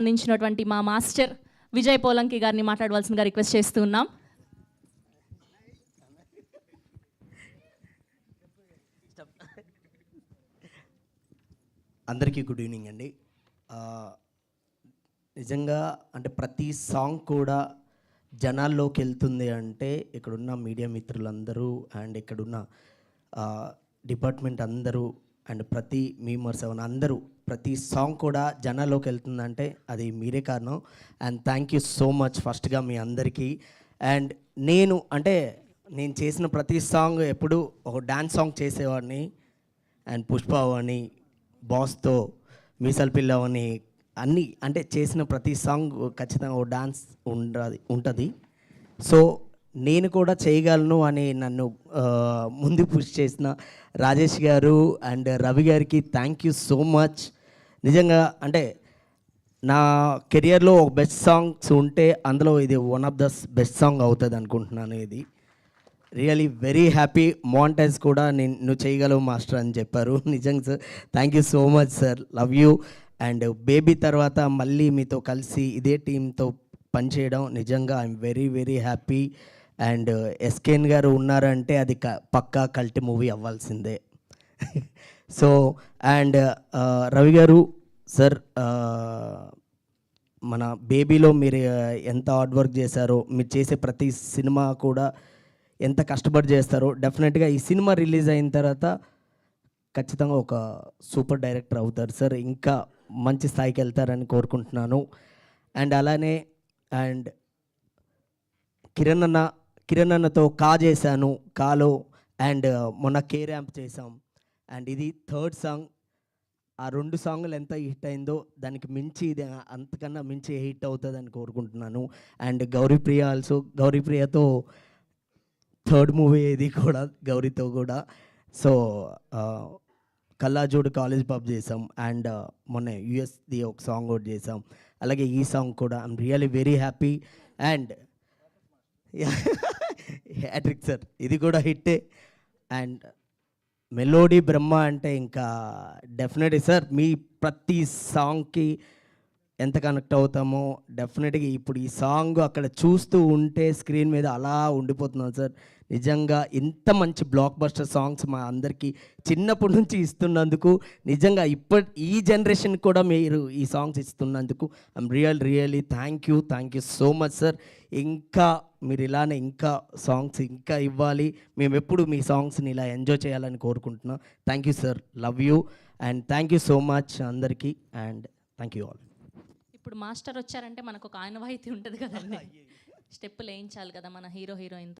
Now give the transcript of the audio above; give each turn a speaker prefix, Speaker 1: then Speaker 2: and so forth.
Speaker 1: అందించినటువంటి మా మాస్టర్ విజయ్ పోలంకి గారిని మాట్లాడవలసిందిగా రిక్వెస్ట్ చేస్తూ ఉన్నాం.
Speaker 2: అందరికీ గుడ్ ఈవినింగ్ అండి. నిజంగా అంటే ప్రతి సాంగ్ కూడా జనాల్లోకి వెళ్తుంది అంటే ఇక్కడున్న మీడియా మిత్రులందరూ అండ్ ఇక్కడున్న డిపార్ట్మెంట్ అందరూ అండ్ ప్రతి మీమర్స్ అవన్నీ అందరూ ప్రతి సాంగ్ కూడా జనాల్లోకి వెళ్తుందంటే అది మీరే కారణం. And thank you so much ఫస్ట్గా మీ అందరికీ. అండ్ నేను చేసిన ప్రతి సాంగ్ ఎప్పుడు ఒక డ్యాన్స్ సాంగ్ చేసేవాడిని. అండ్ పుష్ప అని బాస్తో మీసల్ పిల్లవని అన్నీ అంటే చేసిన ప్రతి సాంగ్ ఖచ్చితంగా ఓ డాన్స్ ఉంటుంది. సో నేను కూడా చేయగలను అని నన్ను ముందు పుష్ చేసిన రాజేష్ గారు అండ్ రవి గారికి థ్యాంక్ యూ సో మచ్. నిజంగా అంటే నా కెరియర్లో ఒక బెస్ట్ సాంగ్స్ ఉంటే అందులో ఇది one of the best song అవుతుంది అనుకుంటున్నాను. ఇది రియలీ వెరీ హ్యాపీ. మాంటైజ్ కూడా నువ్వు చేయగలవు మాస్టర్ అని చెప్పారు. నిజంగా sir thank you so much sir, love you. And Baby తర్వాత మళ్ళీ మీతో కలిసి ఇదే టీంతో పనిచేయడం నిజంగా I'm very very happy. And SKN garu ఉన్నారంటే అది పక్కా కల్ట్ మూవీ అవ్వాల్సిందే. So and Ravi garu sir, మన బేబీలో మీరు ఎంత హార్డ్ వర్క్ చేశారో, మీరు చేసే ప్రతి సినిమా కూడా ఎంత కష్టపడి చేస్తారో, డెఫినెట్గా ఈ సినిమా రిలీజ్ అయిన తర్వాత ఖచ్చితంగా ఒక సూపర్ డైరెక్టర్ అవుతారు సార్. ఇంకా మంచి స్థాయికి వెళ్తారని కోరుకుంటున్నాను. అండ్ అలానే అండ్ కిరణ్ అన్నతో చేశాను కాలో, అండ్ మొన్న కే ర్యాంప్ చేసాం. అండ్ ఇది థర్డ్ సాంగ్. ఆ 2 సాంగులు ఎంత హిట్ అయిందో దానికి మించి ఇది అంతకన్నా మించి హిట్ అవుతుందని కోరుకుంటున్నాను. అండ్ గౌరీప్రియతో థర్డ్ మూవీ ఇది కూడా, గౌరీతో కూడా. సో కల్లాజోడు కాలేజ్ పబ్ చేసాం. అండ్ మొన్న యూఎస్ది ఒక సాంగ్ కూడా చేసాం. అలాగే ఈ సాంగ్ కూడా I'm really very happy. And hat trick sir, ఇది కూడా హిట్టే. అండ్ మెలోడీ బ్రహ్మ అంటే ఇంకా డెఫినెట్గా సార్ మీ ప్రతి సాంగ్కి ఎంత కనెక్ట్ అవుతామో డెఫినెట్గా ఇప్పుడు ఈ సాంగ్ అక్కడ చూస్తూ ఉంటే స్క్రీన్ మీద అలా ఉండిపోతున్నాం సార్. నిజంగా ఇంత మంచి బ్లాక్ బస్టర్ సాంగ్స్ మా అందరికీ చిన్నప్పటి నుంచి ఇస్తున్నందుకు, నిజంగా ఈ జనరేషన్ కూడా మీరు ఈ సాంగ్స్ ఇస్తున్నందుకు I'm really thank you so much sir. ఇంకా మీరు ఇలానే ఇంకా సాంగ్స్ ఇంకా ఇవ్వాలి. మేము ఎప్పుడు మీ సాంగ్స్ని ఇలా ఎంజాయ్ చేయాలని కోరుకుంటున్నాం. Thank you sir, love you. And thank you so much అందరికీ. And thank you all.
Speaker 1: ఇప్పుడు మాస్టర్ వచ్చారంటే మనకు ఒక ఆనవాయితీ ఉంటుంది కదండి, స్టెప్పులు వేయించాలి కదా మన హీరోయిన్.